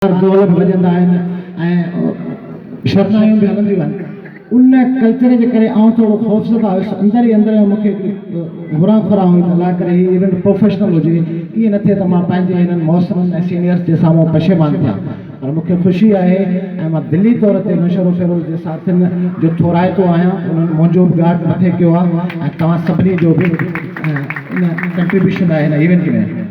ढोल बि वॼंदा आहिनि ऐं शरणायूं बि हलंदियूं आहिनि। उन कल्चर जे करे आउं थोरो ख़ौफ़ज़दा हुयुसि, अंदरि ई अंदरि मूंखे घुरा खुरा हुई त अलाह करे हीअ इवेंट प्रोफेशनल हुजे, ईअं न थिए त मां पंहिंजे हिननि मौसमनि ऐं सीनियर्स जे साम्हूं पशेमान थियां। पर मूंखे ख़ुशी आहे ऐं मां दिली तौर ते नशरो फेरोज़ जे साथियुनि जो थोराइतो आहियां, उन्हनि मुंहिंजो बि गार्ड मथे कयो आहे ऐं तव्हां सभिनी जो बि इन कंट्रीब्यूशन आहे हिन इवेंट में।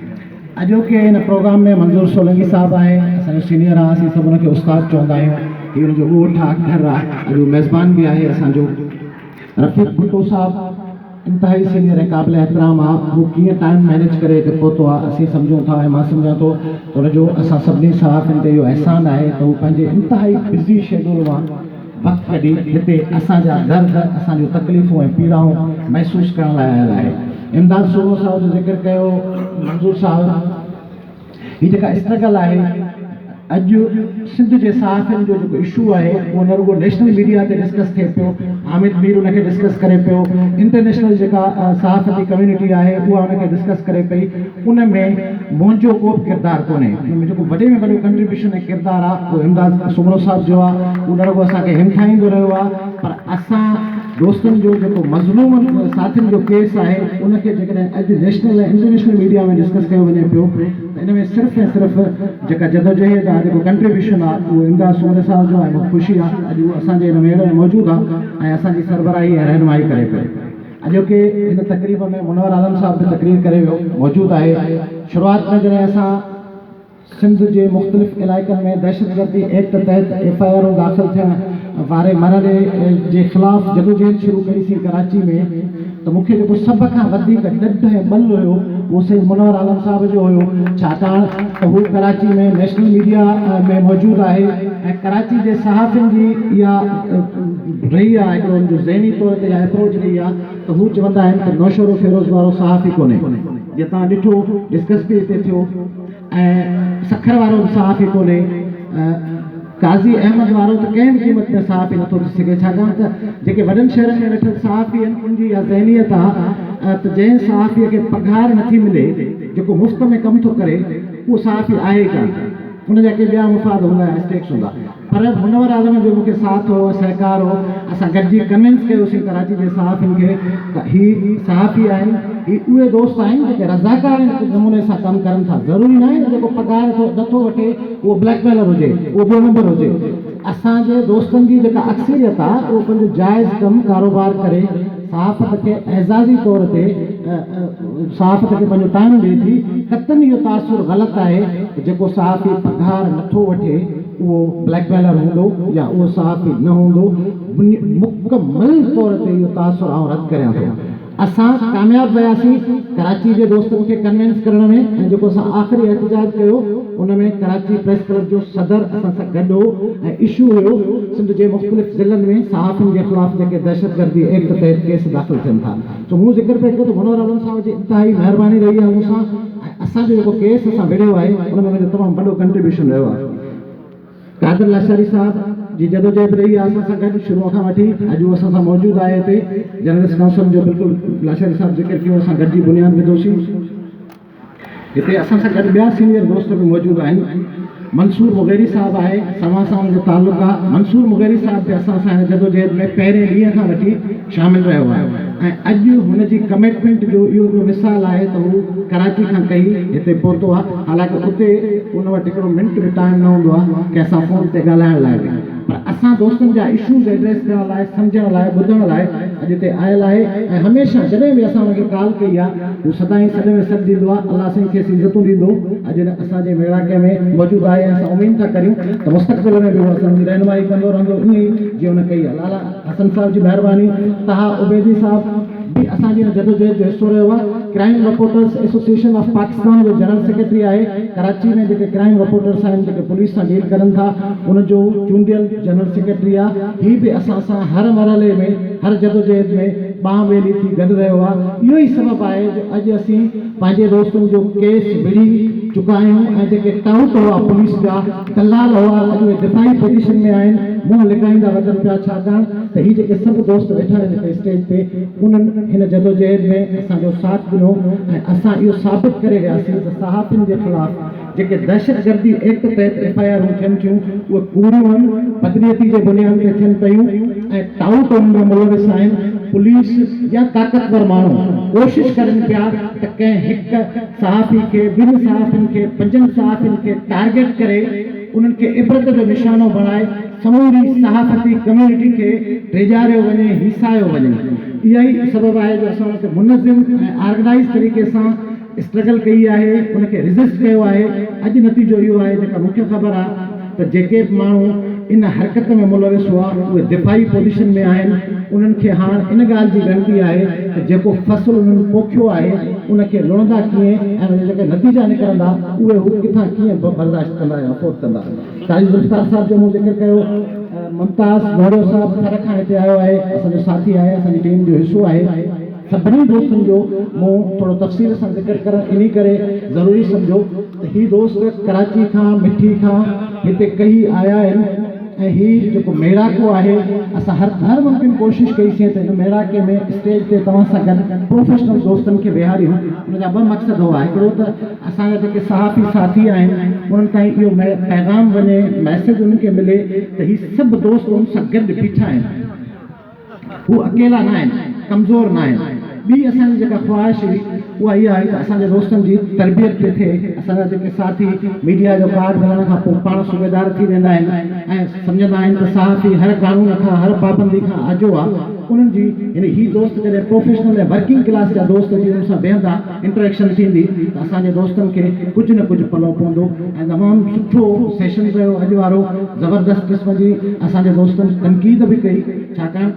अॼोके हिन प्रोग्राम में मंज़ूर सोलंकी साहब आहे, असांजो सीनियर आहे, असीं सभु हुनखे उस्ताद चवंदा आहियूं। हीअ हुनजो ॻोठु आहे, घर आहे, अॼु मेज़बान बि आहे असांजो। रफ़ीक भुट्टो साहब इंतिहाई सीनियर ऐं क़ाबिल एहतराम आहे, हू कीअं टाइम मैनेज करे हिते पहुतो आहे असीं सम्झूं था, ऐं मां सम्झां थो त हुनजो असां सभिनी सहाफ़ियुनि ते इहो अहसान आहे त हू पंहिंजे इंतिहाई बिज़ी शेड्यूल मां वक़्तु कढी हिते असांजा दर्द, असांजूं तकलीफ़ूं ऐं पीड़ाऊं महसूसु करण लाइ आयल आहे। इमदाद सूरो साहब जो ज़िक्र कयो मंज़ूर साहब, हीअ जेका स्ट्रगल आहे अॼु सिंध जे सहाफ़ियुनि जो जेको इशू आहे उहो न रुगो नेशनल मीडिया ते डिस्कस थिए पियो, हामिद मीर उनखे डिस्कस करे पियो, इंटरनेशनल जेका सहाफ़ती कम्यूनिटी आहे उहा उनखे डिस्कस करे पई। उन में मुंहिंजो को बि किरदारु कोन्हे, उन में जेको वॾे में वॾो कंट्रीब्यूशन ऐं किरदारु आहे उहो इमदाद सूरो साहब जो आहे। उहो न रुगो असांखे हिमथाईंदो रहियो आहे, पर असां दोस्तनि जो जेको मज़लूम साथियुनि जो केस आहे उनखे जेकॾहिं अॼु नेशनल ऐं इंटरनेशनल मीडिया में डिस्कस कयो वञे पियो त इन में सिर्फ़ु ऐं सिर्फ़ु जेका जदोजहद आहे, जेको कंट्रीब्यूशन आहे उहो इमदाद सूरो साहब जो आहे। मूंखे ख़ुशी आहे अॼु उहो असांजे हिन मेड़ में मौजूदु आहे ऐं असांजी सरबराही ऐं रहनुमाई करे पियो। अॼोके हिन तक़रीब में मुनवर आलम साहब बि तक़रीर करे वियो, मौजूदु आहे। शुरूआति में जॾहिं असां सिंध जे मुख़्तलिफ़ इलाइक़नि में दहशतगर्दी एक्ट तहत एफआईआरूं दाख़िल थियण वारे मरहले जे ख़िलाफ़ जदोजहद शुरू कईसीं कराची में, त मूंखे जेको सभ खां वधीक ॾढ ऐं ॿल हुयो उहो सही मुनवर आलम साहब जो हुयो, छाकाणि त हू कराची में नेशनल मीडिया में मौजूदु आहे ऐं कराची जे सहाफ़ियुनि जी इहा रही आहे, हिकिड़ो हुनजो ज़हनी तौर ते इहा अप्रोच रही आहे त हू चवंदा आहिनि त नौशरो फेरोज़ वारो सहाफ़ी कोन्हे। जीअं तव्हां ॾिठो डिस्कस बि हिते थियो, ऐं सखर वारो बि सहाफ़ी कोन्हे, काज़ी अहमद वारो त कंहिं बि क़ीमत में सहाफ़ी नथो थी सघे, छाकाणि त जेके वॾनि शहरनि में वेठल सहाफ़ी आहिनि उनजी इहा ज़हनियत आहे त जंहिं सहाफ़ीअ खे पघार नथी मिले, जेको मुफ़्त में कमु थो करे, उहो सहाफ़ी आहे कान, उनजा के ॿिया मुफ़ाद हूंदा, स्टेक्स हूंदा। पर मुनवर आलम जो मूंखे साथ हो, सहकार हो, असां गॾिजी कन्विंस कयोसीं कराची जे सहाफ़ियुनि खे त ही सहाफ़ी आहिनि, ही उहे दोस्त आहिनि जेके रज़ाकार नमूने सां कमु करनि था। ज़रूरी न आहे जेको पघार नथो वठे उहो ब्लैकमेलर हुजे, उहो ॿियो नंबर हुजे। असांजे दोस्तनि जी जेका अक्सरियत आहे उहो पंहिंजो जाइज़ कमु कारोबार करे सहाफ़त खे एज़ाज़ी तौर ते सहाफ़त खे पंहिंजो टाइम ॾिए थी। कतनि इहो तासुर ग़लति आहे त जेको सहाफ़ी पघार नथो वठे उहो ब्लैकमेलर हूंदो या उहो सहाफ़ी न हूंदो। मुकमल तौर ते इहो तासुर आउं रद्द करियां थो। असां कामयाबु वियासीं कराची जे दोस्तनि खे कन्विंस करण में, ऐं जेको असां आख़िरी एहतजाज कयो उन में कराची प्रेस क्लब जो सदर असां सां गॾु हो ऐं इशू हुयो सिंध जे मुख़्तलिफ़ ज़िलनि में सहाफ़ियुनि जे ख़िलाफ़ जेके दहशतगर्दी एक्ट तहत केस दाख़िल थियनि था। तो मूं ज़िक्र पियो कयो त मुनवर आलम साहब जी इंतिहाई महिरबानी रही आहे मूंसां, ऐं असांजो जेको केस असां विढ़ियो आहे उन में मुंहिंजो तमामु वॾो कंट्रीब्यूशन रहियो आहे। कादर लाशारी साहब जी जदोजहद रही आहे असां सां गॾु शुरूअ खां वठी, अॼु उहो असां सां मौजूदु आहे हिते। जर्नलिस्ट काउंसिल जो बिल्कुलु लाशारी साहब ज़िक्र कयो, असां गॾिजी बुनियादु विधोसीं। हिते असां सां गॾु ॿिया सीनियर दोस्त बि मौजूदु आहिनि। मंसूर मुगैरी साहब आहे, समा सां जो तालुक़ु आहे। मंसूर मुगैरी साहब बि असां सां हिन जदोजहद में पहिरें ॾींहं खां वठी शामिलु रहियो आहे, ऐं अॼु हुनजी कमिटमेंट जो इहो हिकिड़ो मिसाल आहे त हू कराची खां कई हिते पहुतो आहे। हालांकि उते उन वटि हिकिड़ो मिंट बि टाइम न हूंदो आहे कंहिंसां फ़ोन ते ॻाल्हाइण लाइ बि, पर असां दोस्तनि जा इशूज़ एड्रेस करण लाइ, सम्झण लाइ, ॿुधण लाइ अॼु हिते आयल आहे। ऐं हमेशह जॾहिं बि असां हुनखे कॉल कई आहे हू सदाईं सॾ में सॾु ॾींदो आहे, अलाह साईं खे इज़तूं ॾींदो। अॼु असांजे मेड़ाके में मौजूदु आहे, असां उमेद था करियूं त मुस्तक़बिल में बि उहो असांजी रहनुमाई कंदो रहंदो, ईअं ई जीअं हुन कई आहे। लाला हसन साहब जी महिरबानी, तहा उबैदी साहब भी असांजी जदोजहद जो हिसो रहियो आहे। Crime reporters association of Pakistan जो जनरल सेक्रेटरी आहे। कराची में जेके क्राइम रिपोर्टर्स आहिनि जेके पुलिस सां डील करनि था उनजो चूंडियल जनरल सेक्रेटरी आहे। हीअ बि असां सां हर मरहले में, हर जदोजहद में बांह वेली थी गॾु रहियो आहे। इहो ई सबबु आहे जो अॼु असीं पंहिंजे दोस्तनि जो केस विढ़ी चुका आहियूं, ऐं जेके टाउट हुआ पुलिस जा, दलाल हुआ, अॼु उहे दिफ़ाई पोजीशन में आहिनि, मुंहुं लिकाईंदा वञनि पिया, छाकाणि त हीअ जेके सभु दोस्त वेठा आहिनि हिते स्टेज ते उन्हनि हिन जदोजहद में असांजो साथ ॾिनो ऐं असां इहो साबित करे वियासीं त सहाफ़ियुनि जे ख़िलाफ़ जेके दहशतगर्दी एक्ट तहत FIR थियनि थियूं उहे पूरियूं आहिनि, बदनीयती जे बुनियाद ते थियनि पियूं ऐं टाउट उनमें मुलविस आहिनि। पुलिस या ताक़तवर माण्हू कोशिशि करनि पिया त कंहिं हिकु सहाफ़ी खे, ॿिनि सहाफ़ियुनि खे, 5 सहाफ़ियुनि खे टारगेट करे उन्हनि खे इबरत जो निशानो बणाए समूरी सहाफ़ती कम्यूनिटी खे ड्रेजारियो वञे, हिसायो वञे। इहा ई सबबु आहे जो असां उनखे मुनज़िम ऐं ऑर्गनाइज़ तरीक़े सां स्ट्रगल कई आहे, उनखे रिज़िस्ट कयो आहे। अॼु नतीजो इहो आहे जेका मूंखे ख़बर आहे त जेके माण्हू इन हरकत में मुलविस हुआ उहे दिफ़ाई पोज़ीशन में आहिनि। उन्हनि खे हाणे इन ॻाल्हि जी ॻणती आहे त जेको फ़सुलु उन्हनि पोखियो आहे उनखे लुणंदा कीअं ऐं उन जेके नतीजा निकिरंदा उहे हू किथां कीअं बर्दाश्त कंदा या अफोर्ड कंदा। काज़ी ज़ुल्फ़िकार साहिब जो मूं ज़िक्र कयो, मुमताज़ नौरियो साहिब थर खां हिते आयो आहे, असांजो साथी आहे, असांजी टीम जो हिसो आहे। सभिनी दोस्तनि जो मूं थोरो तफ़सील सां ज़िक्र करणु इन करे ज़रूरी सम्झो त ही दोस्त कराची खां मिठी खां हिते कई आया आहिनि ऐं ही जेको मेड़ाको आहे असां हर मुमकिन कोशिशि कईसीं त हिन मेड़ाके में स्टेज ते तव्हां सां गॾु प्रोफेशनल दोस्तनि खे वेहारियूं। उनजा 2 मक़सद हुआ, हिकिड़ो त असांजा जेके सहाफ़ी साथी आहिनि उन्हनि ताईं इहो पैगाम वञे, मैसेज उन्हनि खे मिले त ही सभु दोस्त उन सां गॾु बीठा आहिनि, हू अकेला न आहिनि, कमज़ोर न आहिनि। ॿी असांजी जेका ख़्वाहिश हुई उहा इहा आहे त असांजे दोस्तनि जी तरबियत ते थिए। असांजा जेके साथी मीडिया जो कार्ड मिलण खां पोइ पाण सूबेदार थी वेंदा आहिनि ऐं सम्झंदा आहिनि त सहाफ़ी हर कानून खां, हर पाबंदी खां आजो आहे। उन्हनि जी यानी ही दोस्त जॾहिं प्रोफेशनल ऐं वर्किंग क्लास जा दोस्त जी उन सां वेहंदा, इंटरेक्शन थींदी त असांजे दोस्तनि खे कुझु न कुझु पलो पवंदो ऐं तमामु सुठो सेशन रहियो अॼु वारो। ज़बरदस्त क़िस्म जी असांजे दोस्तनि तनक़ीद बि कई, छाकाणि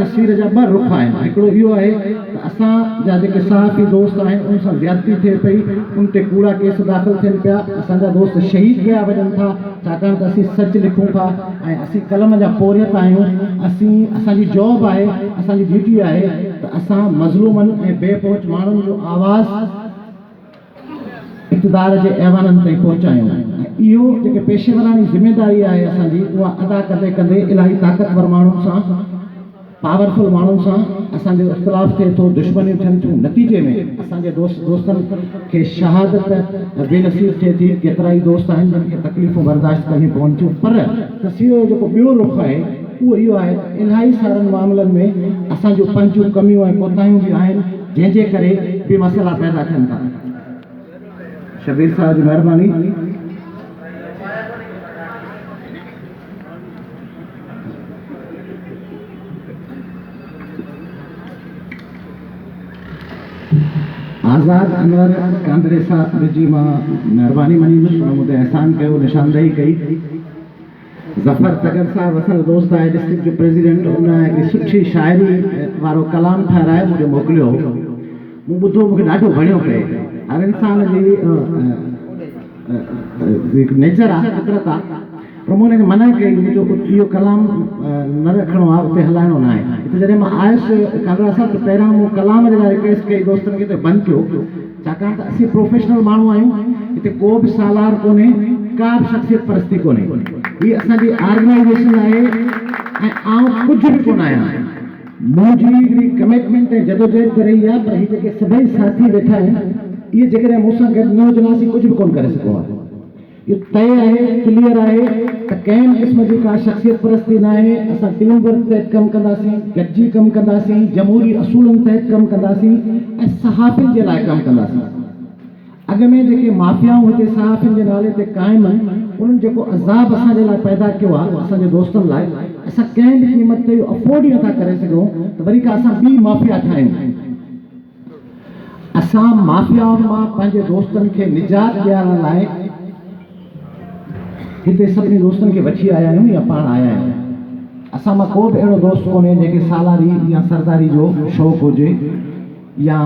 तस्वीर जा 2 रुख़ आहिनि। हिकिड़ो इहो आहे त असांजा जेके सहाफ़ी दोस्त आहिनि उन सां ज़्यादती थिए पई, उन ते कूड़ा केस दाख़िल थियनि पिया, असांजा दोस्त शहीद कया वञनि था छाकाणि त असीं सच लिखूं था ऐं असीं कलम जा पोरियत आहियूं। असांजी जॉब आहे, असांजी ड्यूटी आहे त असां मज़लूमनि ऐं बेपहुच माण्हुनि जो आवाज़ इक़्तिदार जे ऐवाननि ताईं पहुचायूं। इहो जेके पेशेवरानी ज़िम्मेदारी आहे असांजी उहा अदा कंदे कंदे इलाही ताक़तवर माण्हुनि सां, पावरफुल माण्हुनि सां असांजो इख़्तिलाफ़ थिए थो, दुश्मनियूं थियनि थियूं। नतीजे में असांजे दोस्तनि खे शहादत बेनसीब थिए थी। केतिरा ई दोस्त आहिनि जिन खे तकलीफ़ूं बर्दाश्त करिणी पवनि थियूं। पर तस्वीर जो जेको ॿियो रुख़ आहे उहो इहो आहे त इलाही सारनि मामलनि में असांजूं पंहिंजूं कमियूं ऐं कोताहियूं बि आहिनि जंहिंजे करे बि मसइला पैदा थियनि था। शबीर साहिब जी महिरबानी। आज़ाद अनवर कांदरे साहिब जी मां महिरबानी मञींदुसि, उन मूं ते अहसान कयो, निशानदेही कई। ज़फ़र तगर साहिब असांजो दोस्त आहे, डिस्ट्रिक्ट जो प्रेसिडेंट, उन हिकिड़ी सुठी शाइरी वारो कलाम ठाहिराए मूंखे मोकिलियो। मूं ॿुधो, मूंखे ॾाढो वणियो पए। हर इंसान जी नेचर आहे, फितरत आहे, पर मूं हुनखे मना कई, मुंहिंजो इहो कलाम न रखिणो आहे, उते हलाइणो न आहे। हिते जॾहिं मां आयुसि कांगड़ा साहिब त पहिरियां मूं कलाम जे लाइ रिक्वेस्ट कई दोस्तनि खे त बंदि कयो, छाकाणि त असीं प्रोफेशनल माण्हू आहियूं, हिते को बि सालार कोन्हे, का बि शख़्सियत परस्ती कोन्हे। हीअ असांजी ऑर्गेनाइज़ेशन आहे ऐं आउं कुझु बि कोन आहियां। मुंहिंजी हिकिड़ी कमिटमेंट ऐं जदोजहद करे रही आहे, पर हीअ जेके सभई साथी वेठा आहिनि इहे जेकॾहिं मूंसां गॾु न हुजंदासीं कुझु बि कोन करे सघो आहे। इहो तय आहे, क्लियर आहे त कंहिं क़िस्म जी का शख़्सियत परस्ती न आहे। असां टीम वर्क तहत कमु कंदासीं, गॾिजी कमु कंदासीं, जमहूरी असूलनि तहत कमु कंदासीं ऐं सहाफ़ियुनि जे लाइ कमु कंदासीं। अॻ में जेके माफ़ियाऊं हिते सहाफ़ियुनि जे नाले ते क़ाइमु आहिनि, उन्हनि जेको अज़ाब असांजे लाइ पैदा कयो आहे, असांजे दोस्तनि लाइ, असां कंहिं बि क़ीमत ते इहो अफोर्ड ई नथा करे सघूं त वरी का असां ॿी माफ़िया ठाहियूं। असां माफ़ियाउनि मां पंहिंजे दोस्तनि खे निजात ॾियारण लाइ हिते सभिनी दोस्तनि खे वठी आया आहियूं या पाण आया आहियूं। असां मां को बि अहिड़ो दोस्त कोन्हे जंहिंखे सालारी या सरदारी जो शौक़ु हुजे या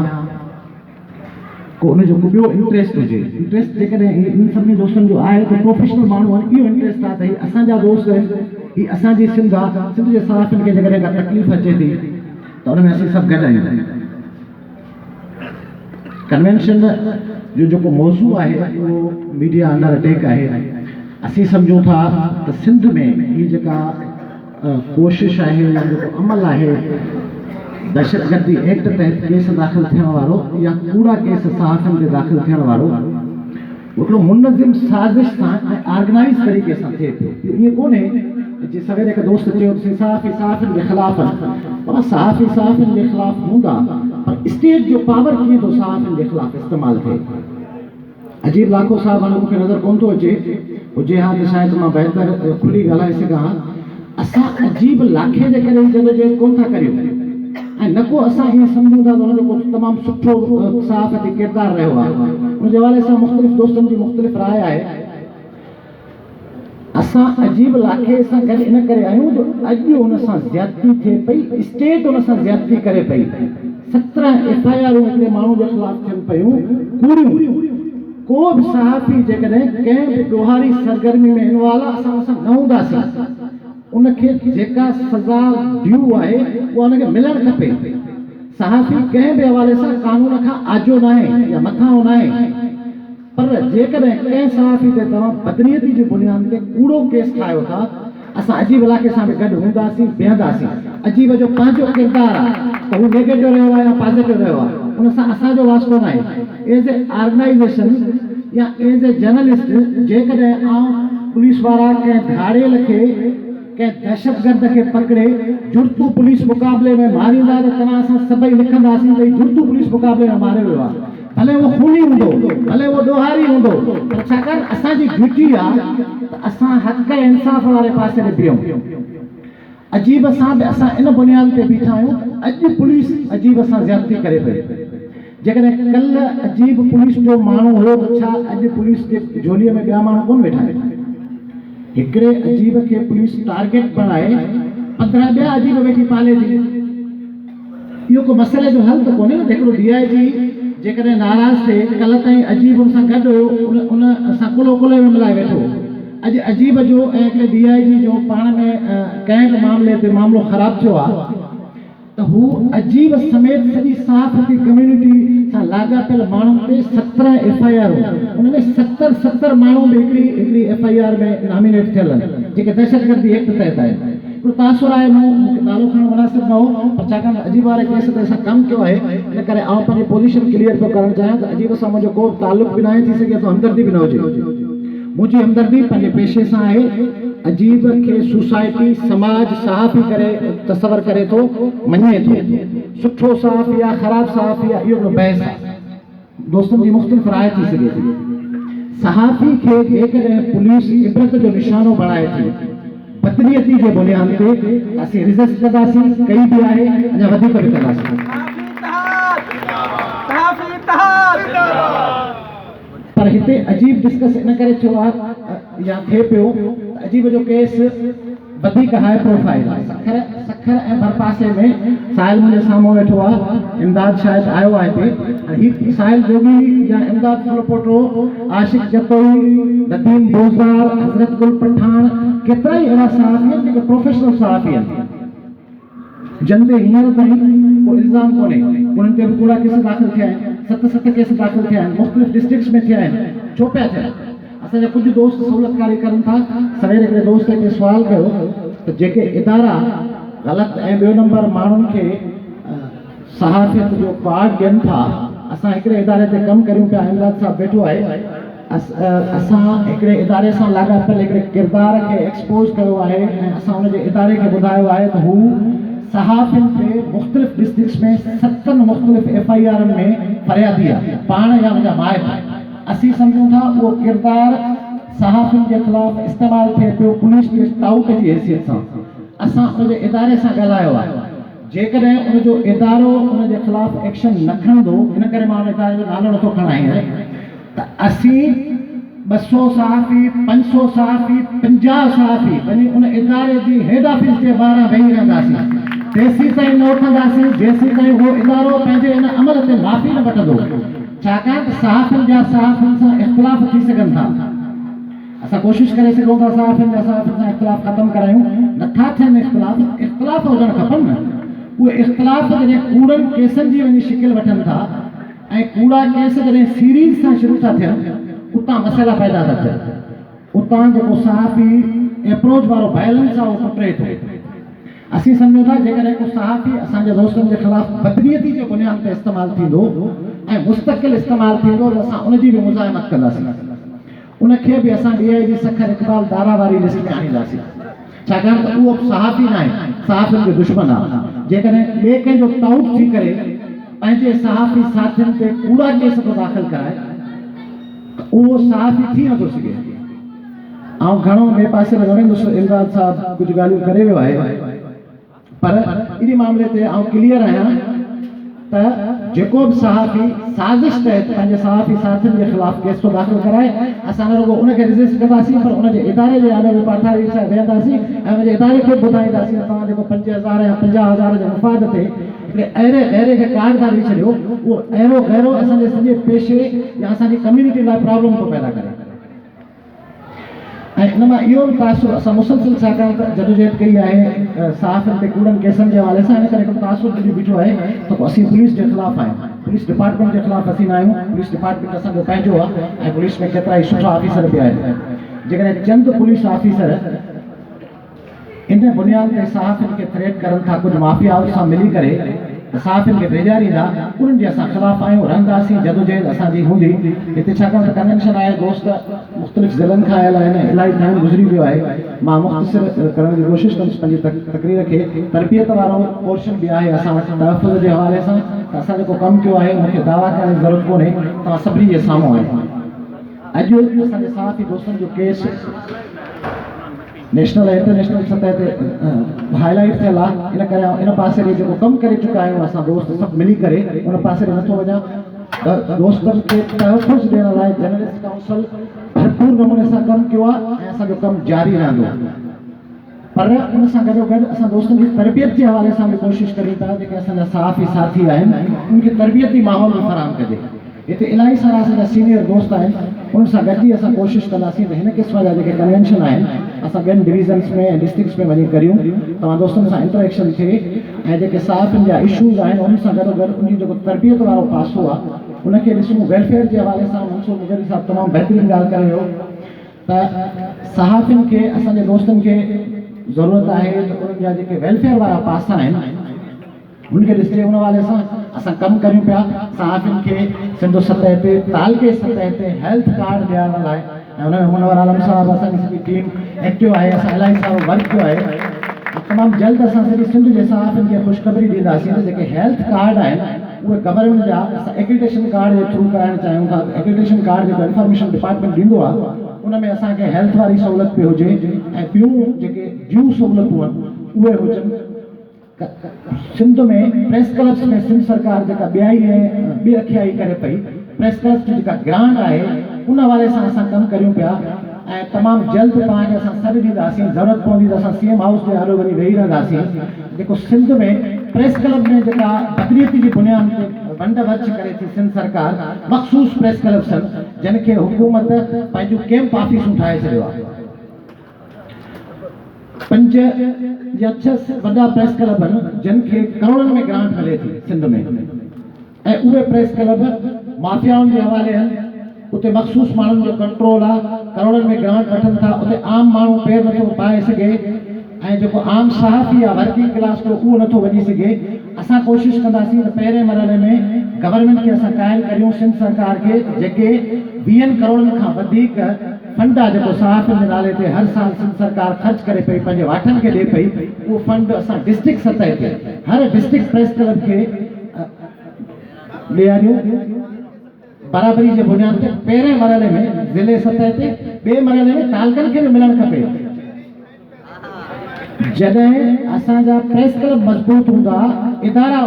को उनजो को ॿियो इंट्रस्ट हुजे। इंट्रस्ट जेकॾहिं इन सभिनी दोस्तनि जो आहे त प्रोफेशनल माण्हू आहिनि, इहो इंट्रस्ट आहे त हीअ असांजा दोस्त आहिनि, हीअ असांजी सिंध आहे। सिंध जे सहाफ़ियुनि खे जेकॾहिं का तकलीफ़ अचे थी त उन में असीं सभु गॾु आहियूं। कन्वेंशन जो जेको मौज़ू आहे उहो मीडिया अंडर अटैक आहे। असीं सम्झूं था त सिंध में हीअ जेका कोशिशि आहे या जेको अमल आहे दहशतगर्दी एक्ट तहत केस दाख़िल थियण वारो या कूड़ा केस सहाफ़ियुनि ते दाख़िल थियण वारो हिकिड़ो मुनज़िम साज़िश सां ऐं ऑर्गेनाइज़ तरीक़े सां थिए पियो। ईअं कोन्हे जे सवेरे हिकु दोस्त चयो सहाफ़ी सहाफ़ियुनि जे ख़िलाफ़ पर सहाफ़ी सहाफ़ियुनि जे ख़िलाफ़ हूंदा पर स्टेट जो पावर कीअं थो सहाफ़ियुनि जे ख़िलाफ़ इस्तेमालु थिए। अजीब लाखो साहब हाणे मूंखे नज़र कोन थो अचे हुजे हा त शायदि मां बहितर खुली ॻाल्हाए सघां। असां अजीब लाखे जे करे जदोजहद कोन था करियूं ऐं न को असां ईअं सम्झूं था त हुनजो को तमामु सुठो सहाफ़ती किरदारु रहियो आहे। हुनजे हवाले सां मुख़्तलिफ़ दोस्तनि जी मुख़्तलिफ़ राय आहे। असां अजीब लाखे सां गॾु इन करे आहियूं जो अॼु हुन सां ज़्यादती थिए पई, स्टेट हुन सां ज़्यादती करे पई। 17 FIR हिकिड़े माण्हू जे ख़िलाफ़ थियनि पियूं कूड़ियूं। को बि सहाफ़ी जेकॾहिं कंहिं बि ॾोहारी सरगर्मी में इनवॉल्व आहे असां सां न हूंदासीं उनखे जेका सज़ा ड्यू आहे उहा हुनखे मिलणु खपे। सहाफ़ी कंहिं बि हवाले सां कानून खां आजो न आहे या मथां न आहे पर जेकॾहिं कंहिं सहाफ़ी ते तव्हां बदनीयती जी बुनियाद ते कूड़ो केस ठाहियो था असां अजीब इलाइक़े सां बि गॾु हूंदासीं बीहंदासीं। अजीब जो पंहिंजो किरदारु आहे त हू नेगेटिव रहियो आहे या पॉज़िटिव रहियो आहे उन सां असांजो वास्तो न आहे। एज़ ए ऑर्गेनाइज़ेशन या एज़ ए जर्नलिस्ट जेकॾहिं पुलिस वारा कंहिं धाड़ेल खे कंहिं दहशतगर्द खे पकड़े जुर्तू पुलिस मुक़ाबले में मारींदा त तव्हां असां सभई लिखंदासीं त जुर्तू पुलिस मुक़ाबले में मारियो वियो आहे। भले उहो खूनी हूंदो भले उहो ॾोहारी हूंदो पर छाकाणि असांजी ड्यूटी आहे त असां हक़ इंसाफ़ वारे पासे ते बीहूं। अजीब सां बि असां इन बुनियाद ते बीठा आहियूं अॼु पुलिस अजीब सां ज़्यादती करे पई। जेकॾहिं कल्ह अजीब पुलिस जो माण्हू हुयो त छा अॼु पुलिस जे झोलीअ में ॿिया माण्हू कोन वेठा आहिनि। हिकिड़े अजीब खे पुलिस टारगेट बणाए 15 ॿिया अजीब वेठी पाले थी। इहो को मसइले जो हल त कोन्हे न। हिकिड़ो DIG जेकॾहिं नाराज़ थिए कल्ह ताईं अजीब हुन सां गॾु हुयो उन सां कुले में मिलाए वेठो। अॼु अजीब जो ऐं हिकिड़े DIG जो पाण में कंहिं बि मामले ते मामिलो ख़राबु थियो आहे त हू अजीब समेत सॼी सहाफ़ती कम्यूनिटी सां लाॻापियल माण्हुनि ते 17 FIR हुन में 70 माण्हू बि हिकिड़ी FIR में नॉमिनेट थियल आहिनि जेके दहशतगर्दी एक्ट तहत आहिनि। तासुर आहे मूंखे नालो खणणु मुनासिब न हो पर छाकाणि अजीब वारे केस ते असां कमु कयो आहे इन करे आउं पंहिंजी पोज़ीशन क्लियर पियो करणु चाहियां त अजीब सां मुंहिंजो को तालुक़ बि न आहे थी सघे थो हमदर्दी बि न हुजे। मुंहिंजी हमदर्दी पंहिंजे पेशे सां आहे। अजीब खे सोसाइटी समाज सहाफ़ी करे तसवर करे थो मञे थो। सुठो सहाफ़ी आहे ख़राबु सहाफ़ी आहे इहो हिकिड़ो बहस आहे। दोस्तनि जी मुख़्तलिफ़ राय थी सघे थी। सहाफ़ी खे जेकॾहिं पुलिस इबरत जो निशानो बणाए थी बदनीयती जे बुनियाद ते असीं रिज़स्ट कंदासीं कई बि आहे अञा वधीक बि कंदासीं। पर हिते अजीब डिस्कस इन करे थियो आहे या थिए पियो अजीब जो केस वधीक हाई प्रोफाइल आहे। सखर ऐं बरपासे में साहिल मुंहिंजे साम्हूं वेठो आहे। इमदाद शायदि आयो आहे हिते साहिल जोगी या इमदाद फुलपोटो आशिक जतोई नदीम बोज़दार हज़रत गुल पठान केतिरा ई अहिड़ा सहाफ़ी आहिनि जेके प्रोफेशनल सहाफ़ी आहिनि जंहिं ते हींअर ताईं को इल्ज़ाम कोन्हे। उन्हनि ते बि कूड़ा केस दाख़िल थिया आहिनि 7 केस दाख़िल थिया आहिनि मुख़्तलिफ़ डिस्ट्रिक्ट्स में थिया आहिनि। छो पिया थियनि असांजा कुझु दोस्त सहूलियतकारी कनि था। सवेरे हिकिड़े दोस्त खे सुवाल कयो त जेके इदारा ग़लति ऐं ॿियो नंबर माण्हुनि खे सहाफ़ियत जो कार्ड ॾियनि था असां हिकिड़े इदारे ते कमु करियूं पिया। इमदाद साहब वेठो आहे। असां हिकिड़े इदारे सां लाॻापियल हिकिड़े किरदार खे एक्सपोज़ कयो आहे ऐं असां हुनजे इदारे खे ॿुधायो आहे त हू सहाफ़ियुनि ते मुख़्तलिफ़ डिस्ट्रिक्ट्स में 7 मुख़्तलिफ़ FIR में फरियादी आहे पाण या हुनजा माइट। असीं सम्झूं था उहो किरदारु सहाफ़ियुनि जे ख़िलाफ़ इस्तेमालु थिए पियो पुलिस जे टाउट जी हैसियत सां। असां हुनजे इदारे सां ॻाल्हायो आहे जेकॾहिं उनजो इदारो उनजे ख़िलाफ़ एक्शन न खणंदो इन करे मां उन इदारे जो नालो नथो खणायां त असीं 200 सहाफ़ी 500 सहाफ़ी 50 सहाफ़ी वञी उन इदारे जी हेड ऑफिस जे ॿाहिरां वेही रहंदासीं तेसीं ताईं न उथंदासीं जेसीं ताईं उहो इदारो पंहिंजे इन अमल ते माफ़ी न वठंदो। छाकाणि त सहाफ़ियुनि जा सहाफ़ियुनि सां इख़्तिलाफ़ थी सघनि था। असां कोशिशि करे सघूं था सहाफ़ियुनि जा सहाफ़ियुनि सां इख़्तिलाफ़ ख़तमु करायूं नथा थियनि। इख़्तिलाफ़ हुजणु खपनि न। उहे इख़्तिलाफ़ जॾहिं कूड़नि केसनि जी वञी शिकिल वठनि था ऐं कूड़ा केस जॾहिं सीरीज़ सां शुरू था थियनि उतां मसइला पैदा था थियनि। उतां जेको सहाफ़ी एप्रोच वारो बैलेंस आहे उहो टुटे थो। असीं सम्झूं था जेकॾहिं को सहाफ़ी असांजे दोस्तनि जे ख़िलाफ़ बदनीयती जे बुनियाद ते इस्तेमालु थींदो ऐं मुस्तक़िल इस्तेमालु थींदो त असां उनजी बि मुज़ाहिमत कंदासीं, उनखे बि असां DIG सखर इक़बाल दारा वारी लिस्ट में आणींदासीं, छाकाणि त उहो सहाफ़ी न आहे, सहाफ़ियुनि जो दुश्मन आहे। जेकॾहिं ॿिए कंहिंजो ताउट थी करे पंहिंजे सहाफ़ी साथियुनि ते कूड़ा केस थो दाख़िल कराए त उहो सहाफ़ी थी नथो सघे। ऐं घणो ॿिए पासे रविंद्र इमरान साहब कुझु ॻाल्हियूं करे वियो आहे, पर इन मामले ते आउं क्लियर आहियां त जेको बि सहाफ़ी साज़िश तहत पंहिंजे सहाफ़ी साथियुनि जे ख़िलाफ़ केस थो दाख़िल कराए, असां न रुगो उनखे रजिस्ट कंदासीं पर उनजे इदारे जे आले में पाठारी सां वेहंदासीं ऐं उनजे इदारे खे ॿुधाईंदासीं त तव्हां जेको 5,000 या 50,000 जे मुफ़ाद ते हिकिड़े अहिड़े गैरे खे कार्ड था ॾेई छॾियो, उहो अहिड़ो गैरो असांजे सॼे पेशे या असांजी कम्यूनिटी लाइ प्रॉब्लम थो पैदा करे। ऐं इन मां इहो बि तासुर असां मुसलसिल छाकाणि त जदोजहद कई आहे सहाफ़ियुनि ते कूड़नि केसनि जे हवाले सां, इन करे हिकिड़ो तासुर मिली बीठो आहे त असीं पुलिस जे ख़िलाफ़ आहियूं, पुलिस डिपार्टमेंट जे ख़िलाफ़ असीं न आहियूं। पुलिस डिपार्टमेंट असांजो पंहिंजो आहे ऐं पुलिस में केतिरा ई सुठा ऑफिसर बि आहिनि। जेकॾहिं चंद पुलिस ऑफिसर इन बुनियाद ते सहाफ़ियुनि खे थ्रेट करनि था, कुझु माफ़ियाउनि सां मिली करे सहाफ़ियुनि खे ॾेजारींदा, उन्हनि जे असां ख़िलाफ़ आहियूं, रहंदासीं, जदोजहद असांजी हूंदी हिते। छाकाणि त कन्वेंशन आहे, दोस्त मुख़्तलिफ़ ज़िलनि खां आयल आहिनि, इलाही टाइम गुज़री वियो आहे, मां मुख़्तसिर करण जी कोशिशि कंदुसि पंहिंजी तक़रीर खे। तरबियत वारो पोर्शन बि आहे असां वटि तहफ़ुज़ जे हवाले सां, त असां जेको कमु कयो आहे मूंखे दावा करण जी ज़रूरत कोन्हे, तव्हां सभिनी जे साम्हूं आहे। अॼु असांजे सहाफ़ी दोस्तनि जो केस नेशनल ऐं इंटरनेशनल सतह ते हाईलाइट थियल आहे, इन करे इन पासे ॾे जेको कमु करे चुका आहियूं असां दोस्त सभु मिली करे, उन पासे ॾे नथो वञा। दोस्तनि खे तहफ़ुज़ ॾियण लाइ जर्नलिस्ट काउंसिल भरपूर नमूने सां कमु कयो आहे ऐं असांजो कमु जारी रहंदो। पर उन सां गॾोगॾु असां दोस्तनि जी तरबियत जे हवाले सां बि कोशिशि करियूं था, जेके असांजा सहाफ़ी साथी आहिनि उनखे तरबियती माहौल बि फ़राहम कजे। हिते इलाही सारा असांजा सीनियर दोस्त आहिनि, उन सां गॾु ई असां कोशिशि कंदासीं त हिन क़िस्म जा जेके कन्वेंशन आहिनि असां ॿियनि डिवीज़न्स में ऐं डिस्ट्रिक्ट्स में वञी करियूं, तव्हां दोस्तनि सां इंटरेक्शन थिए ऐं जेके सहाफ़ियुनि जा इशूज़ आहिनि उन सां गॾोगॾु उनजी जेको तरबियत वारो पासो आहे उनखे ॾिसूं। वेलफेयर जे हवाले सां मंसूर मुगरी साहब तमामु बहितरीनु ॻाल्हि करे वियो त सहाफ़ियुनि खे असांजे दोस्तनि खे ज़रूरत आहे त उन्हनि जा जेके वेलफेयर वारा पासा आहिनि उनखे ॾिसजे, उन हवाले सां असां कमु करियूं पिया। सहाफ़ियुनि खे सिंधु सतह ते, तालके सतह ते हेल्थ कार्ड ॾियारण लाइ ऐं हुन में मुनवर आलम साहब असांजी सॼी टीम एक्टिव आहे, असां इलाही सारो वर्क कयो आहे। तमामु जल्द असां सॼी सिंध जे सहाफ़ियुनि खे ख़ुशख़बरी ॾींदासीं त जेके हेल्थ कार्ड आहिनि उहे गवर्नमेंट जा असां एक्रीडेशन कार्ड जे थ्रू कराइणु चाहियूं था। एक्रीडेशन कार्ड जेको इंफॉर्मेशन डिपार्टमेंट ॾींदो आहे उन में असांखे हेल्थ वारी सहूलियत बि हुजे ऐं ॿियूं जेके ड्यू सहूलियतूं आहिनि उहे हुजनि। सिंध में प्रेस क्लब्स में सिंध सरकार जेका ॿियाई ऐं ॿी रखियाई करे पई, प्रेस क्लब्स जी जेका ग्रांट आहे उन हवाले सां असां कमु करियूं पिया ऐं तमामु जल्द तव्हांखे असां सॾु ॾींदासीं। ज़रूरत पवंदी त असां CM हाउस जे आॾो वञी वेही रहंदासीं। जेको सिंध में प्रेस क्लब में जेका बदनीयती जी बुनियाद ते वंड वर्च करे थी सिंध सरकार, मख़सूस प्रेस क्लब्स आहिनि जिन खे हुकूमत पंहिंजूं कैंप ऑफिसूं ठाहे छॾियो आहे। 5 या 6 वॾा प्रेस क्लब आहिनि जिन खे करोड़नि में ग्रांट मिले थी सिंध में, ऐं उहे प्रेस क्लब माफ़ियाउनि जे हवाले आहिनि। उते मख़सूस माण्हुनि जो कंट्रोल आहे, करोड़नि में ग्रांट वठनि था, उते आम माण्हू पेर नथो पाए सघे ऐं जेको आम सहाफ़ी आहे वर्किंग क्लास जो उहो नथो वञी सघे। असां कोशिशि कंदासीं त पहिरें मरहले में गवर्नमेंट खे असां क़ाइल करियूं, सिंध सरकार खे जेके 20 करोड़नि खां वधीक फंड आहे जेको सहाफ़ियुनि जे नाले ते हर साल सिंध सरकार ख़र्च करे पई, पंहिंजे वाठनि खे ॾिए पई, उहो फंड असां डिस्ट्रिक्ट सतह ते हर डिस्ट्रिक्ट प्रेस क्लब खे ॾियारियूं बराबरी जे बुनियाद ते। पहिरें मरहले में ज़िले सतह ते, ॿिए मरहले में तालकनि खे बि मिलणु खपे। जॾहिं असांजा प्रेस क्लब मज़बूत हूंदा, इदारा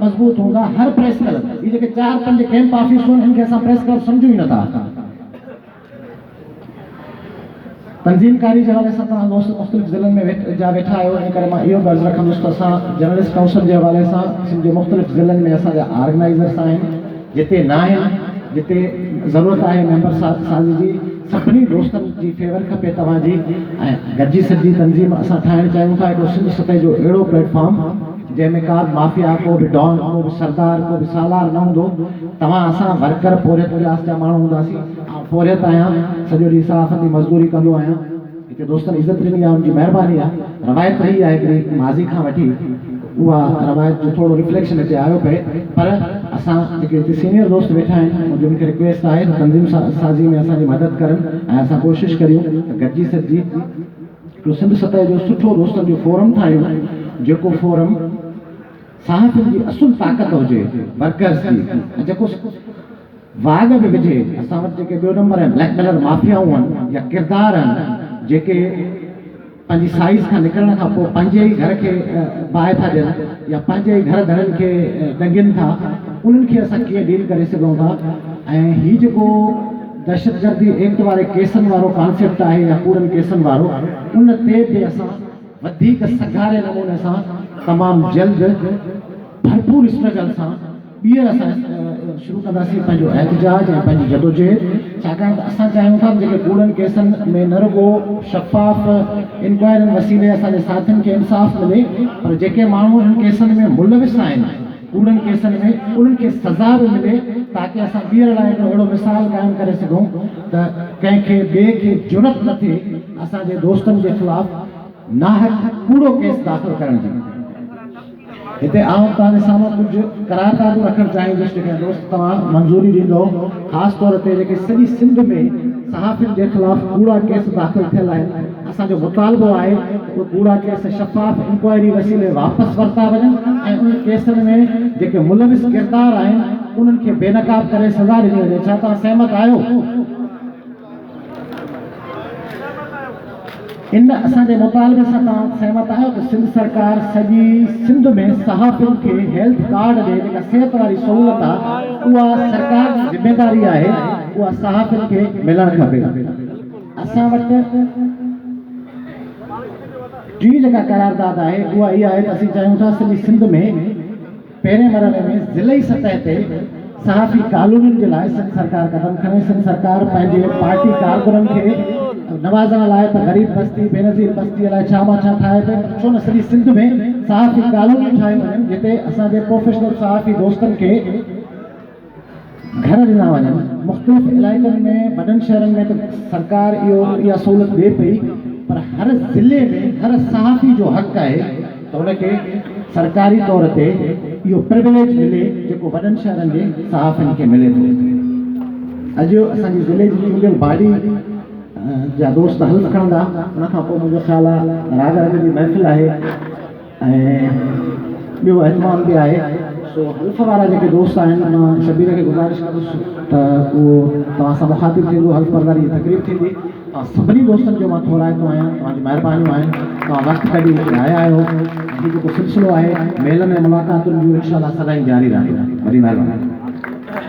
मज़बूत हूंदा, हर प्रेस क्लब, ये जेके 4-5 कैंप ऑफिसूं इनखे असां प्रेस क्लब सम्झूं ई नथा। तंज़ीमकारी जे हवाले सां तव्हां दोस्त मुख़्तलिफ़ ज़िलनि में जा वेठा आहियो, इन करे मां इहो गर्ज़ु रखंदुसि त असां जर्नलिस्ट काउंसिल जे हवाले सां सिंध जे मुख़्तलिफ़ ज़िलनि में असांजा ऑर्गेनाइज़र्स आहिनि, जिते न आहिनि, जिते ज़रूरत आहे मेंबर साज़ी जी, सभिनी दोस्तनि जी फेवर खपे तव्हांजी ऐं गॾिजी सॼी तंज़ीम असां ठाहिणु चाहियूं था। हिकिड़ो सिंध सतह जो अहिड़ो प्लेटफॉर्म जंहिंमें का बि माफ़िया, को बि डॉन, को बि सरदार, को बि सालार न हूंदो। तव्हां असां वर्कर पोरियत क्लास जा माण्हू हूंदासीं। पोरियत आहियां, सॼो ॾींहुं सहाफ़ती मज़दूरी कंदो आहियां, जेके दोस्तनि इज़त ॾिनी आहे उनजी महिरबानी आहे। रवायत रही आहे हिकिड़ी माज़ी खां वठी, उहा रवायत जो थोरो रिफ्लेक्शन हिते आयो पए, पर असां जेके हिते सीनियर दोस्त वेठा आहिनि मुंहिंजी उनखे रिक्वेस्ट आहे त तंज़ीम साज़ी में असांजी मदद करनि ऐं असां कोशिशि करियूं त गॾिजी सघिजी हिकिड़ो सिंध सतह जो सुठो दोस्तनि जो फोरम ठाहियूं, जेको फोरम सहाफ़ियुनि जी असुल ताक़त हुजे, वर्कर्स जी, ऐं जेको वाग बि विझे। असां वटि जेके ॿियो नंबर आहिनि ब्लैकमेलर माफ़ियाऊं आहिनि या किरदार आहिनि जेके पंहिंजी साइज़ खां निकिरण खां पोइ पंहिंजे ई घर खे बाहि था ॾियनि या पंहिंजे ई घर धड़नि खे ॾंगिनि था, उन्हनि खे असां कीअं डील करे सघूं था। ऐं हीउ जेको दहशतगर्दी एक्ट वारे केसनि वारो कॉन्सेप्ट आहे या कूड़नि केसनि वारो, उन ते बि असां वधीक सघारे नमूने सां तमामु जल्द भरपूर स्ट्रगल सां ॿीहर असां शुरू कंदासीं पंहिंजो एहतजाज ऐं पंहिंजी जदोजहद। छाकाणि त असां चाहियूं था जेके कूड़नि केसनि में न रुगो शफ़ाफ़ इंक्वायरियुनि वसीले असांजे साथियुनि खे इंसाफ़ मिले, पर जेके माण्हू इन केसनि में मुलविस आहिनि कूड़नि केसनि में, उन्हनि खे सज़ा बि मिले, ताकी असां ॿीहर लाइ हिकिड़ो अहिड़ो मिसाल क़ाइमु करे सघूं त कंहिंखे ॿिए खे ज़रूरत न थिए असांजे दोस्तनि जे ख़िलाफ़ नाहक कूड़ो केस दाख़िल करण जी। हिते आउं तव्हांजे साम्हूं कुझु करारदादूं रखणु चाहींदुसि जेके दोस्त तव्हां मंज़ूरी ॾींदो, ख़ासि तौर ते जेके सॼी सिंध में सहाफ़ियुनि जे ख़िलाफ़ कूड़ा केस दाख़िल थियल आहिनि। असांजो मुतालबो आहे त उहे कूड़ा केस शफ़ाफ़ इंक्वायरी वसीले वापसि वरिता वञनि ऐं उन केसनि में जेके मुलविस किरदार आहिनि उन्हनि खे बेनकाब करे सज़ा ॾिनी वञे। छा तव्हां सहमत आहियो? इन असांजे मुतालबे सां तव्हां सहमत आहियो त सिंध सरकार सॼी सिंध में सहाफ़ियुनि खे हेल्थ कार्ड ॾे, जेका सिहत वारी सहूलियत आहे उहा सरकार जी ज़िमेदारी आहे, उहा सहाफ़ियुनि खे मिलणु खपे। असां वटि टी जेका करारदाद आहे उहा इहा आहे त असीं चाहियूं था सॼी सिंध में पहिरें मरहले में ज़िलई सतह ते सहाफ़ी कानूननि जे लाइ सिंध सरकार क़दम खणे। सिंध सरकार पंहिंजे पार्टी कारकुननि खे नवाज़ण लाइ त ग़रीब बस्ती बेनज़ीर बस्तीअ लाइ छा मां छा ठाहे पए, छो न सॼी सिंध में सहाफ़ी कानून ठाहे वञनि जिते असांजे प्रोफेशनल सहाफ़ी दोस्तनि खे घर ॾिना वञनि। मुख़्तलिफ़ इलाइक़नि में वॾनि शहरनि में त सरकार इहा सहूलियत ॾिए पई, पर हर ज़िले में हर सहाफ़ी जो हक़ आहे त हुनखे सरकारी तौर ते इहो प्रिविलेज मिले जेको वॾनि शहरनि जे सहाफ़ियुनि खे मिले थो। अॼु असांजी ज़िले जी चूंडियल बाडी जा दोस्त हल्फ़ खणंदा, उनखां पोइ मुंहिंजो ख़्यालु आहे राग रंग जी महफ़िल आहे ऐं ॿियो एतमाम बि आहे। सो हल्फ़ वारा जेके दोस्त आहिनि मां शबीर खे गुज़ारिश कंदुसि त उहो तव्हां सां मुखातिब थींदो, हल्फ़ बरदारी जी तकलीफ़ थींदी। तव्हां सभिनी दोस्तनि जो मां थोराइतो आहियां, तव्हांजी महिरबानियूं आहिनि, तव्हां वक़्तु कढी हिते आया आहियो। हीउ जेको सिलसिलो आहे मेलनि ऐं मुलाक़ातुनि जूं इंशाअल्लाह सदाईं जारी रहंदो। वॾी महिरबानी।